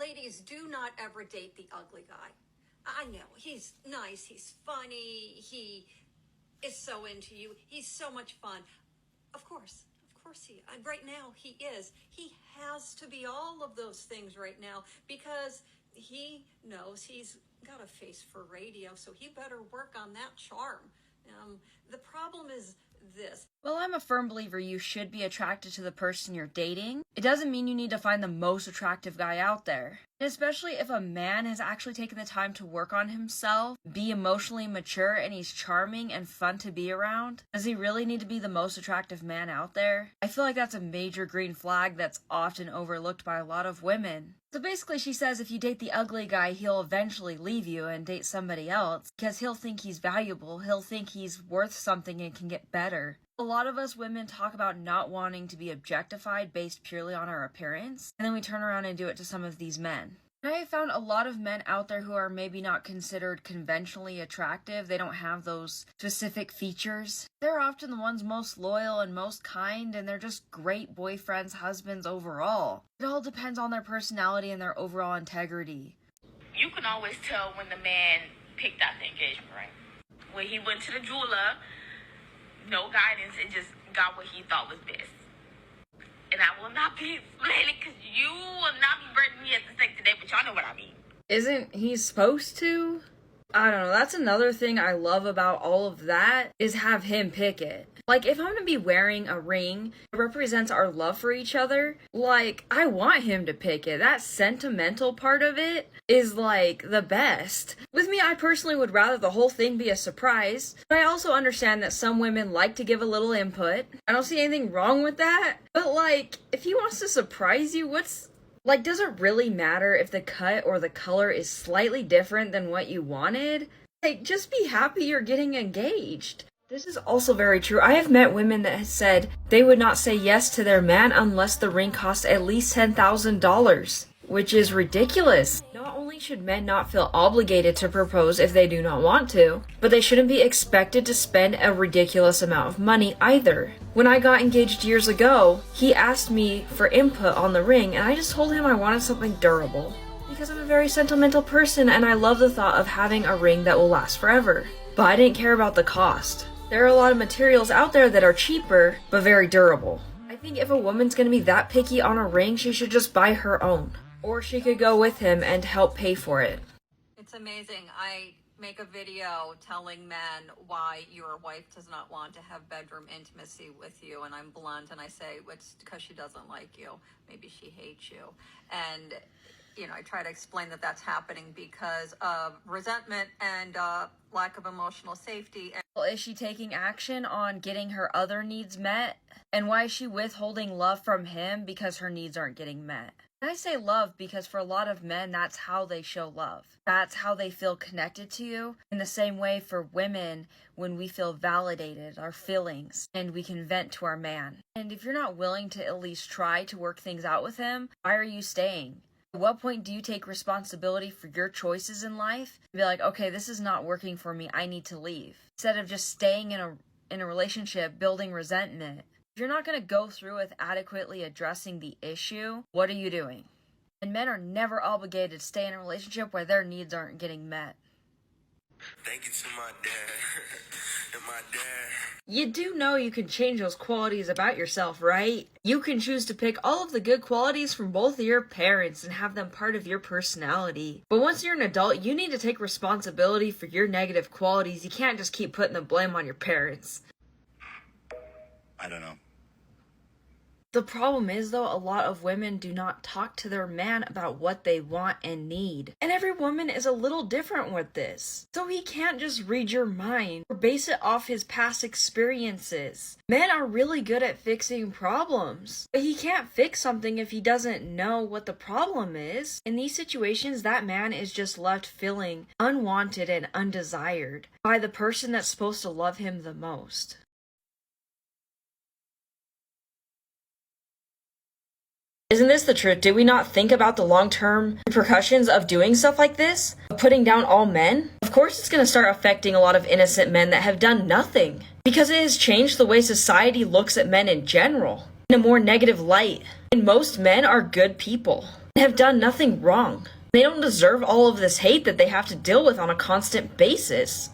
ladies, do not ever date the ugly guy. I know, he's nice, he's funny, he is so into you, he's so much fun. Of course right now he is. He has to be all of those things right now because he knows he's got a face for radio, so he better work on that charm. The problem is this. Well, I'm a firm believer you should be attracted to the person you're dating. It doesn't mean you need to find the most attractive guy out there. And especially if a man has actually taken the time to work on himself, be emotionally mature, and he's charming and fun to be around, does he really need to be the most attractive man out there? I feel like that's a major green flag that's often overlooked by a lot of women. So basically she says if you date the ugly guy, he'll eventually leave you and date somebody else because he'll think he's valuable, he'll think he's worth something and can get better. A lot of us women talk about not wanting to be objectified based purely on our appearance, and then we turn around and do it to some of these men. And I have found a lot of men out there who are maybe not considered conventionally attractive. They don't have those specific features. They're often the ones most loyal and most kind, and they're just great boyfriends, husbands overall. It all depends on their personality and their overall integrity. You can always tell when the man picked out the engagement ring. When he went to the jeweler, no guidance, and just got what he thought was best. And I will not be explaining because you will not be burning me at the stake today, but y'all know what I mean. Isn't he supposed to? I don't know, that's another thing I love about all of that, is have him pick it. Like, if I'm gonna be wearing a ring that represents our love for each other, like, I want him to pick it. That sentimental part of it is, like, the best. With me, I personally would rather the whole thing be a surprise, but I also understand that some women like to give a little input. I don't see anything wrong with that, but, like, if he wants to surprise you, like, does it really matter if the cut or the color is slightly different than what you wanted? Like, just be happy you're getting engaged. This is also very true. I have met women that have said they would not say yes to their man unless the ring cost at least $10,000, which is ridiculous. Not only should men not feel obligated to propose if they do not want to, but they shouldn't be expected to spend a ridiculous amount of money either. When I got engaged years ago, he asked me for input on the ring, and I just told him I wanted something durable. Because I'm a very sentimental person and I love the thought of having a ring that will last forever. But I didn't care about the cost. There are a lot of materials out there that are cheaper, but very durable. I think if a woman's gonna be that picky on a ring, she should just buy her own. Or she could go with him and help pay for it. It's amazing. I make a video telling men why your wife does not want to have bedroom intimacy with you, and I'm blunt and I say it's because she doesn't like you. Maybe she hates you. And I try to explain that that's happening because of resentment and lack of emotional safety. Well, is she taking action on getting her other needs met? And why is she withholding love from him because her needs aren't getting met? And I say love because for a lot of men, that's how they show love. That's how they feel connected to you. In the same way for women, when we feel validated, our feelings, and we can vent to our man. And if you're not willing to at least try to work things out with him, why are you staying? At what point do you take responsibility for your choices in life? Be like, okay, this is not working for me, I need to leave. Instead of just staying in a relationship, building resentment. If you're not going to go through with adequately addressing the issue, what are you doing? And men are never obligated to stay in a relationship where their needs aren't getting met. Thank you to my dad and my dad. You do know you can change those qualities about yourself, right? You can choose to pick all of the good qualities from both of your parents and have them part of your personality. But once you're an adult, you need to take responsibility for your negative qualities. You can't just keep putting the blame on your parents. I don't know. The problem is, though, a lot of women do not talk to their man about what they want and need. And every woman is a little different with this. So he can't just read your mind or base it off his past experiences. Men are really good at fixing problems, but he can't fix something if he doesn't know what the problem is. In these situations, that man is just left feeling unwanted and undesired by the person that's supposed to love him the most. Isn't this the truth? Do we not think about the long-term repercussions of doing stuff like this? Of putting down all men? Of course it's going to start affecting a lot of innocent men that have done nothing. Because it has changed the way society looks at men in general, in a more negative light. And most men are good people. have done nothing wrong. They don't deserve all of this hate that they have to deal with on a constant basis.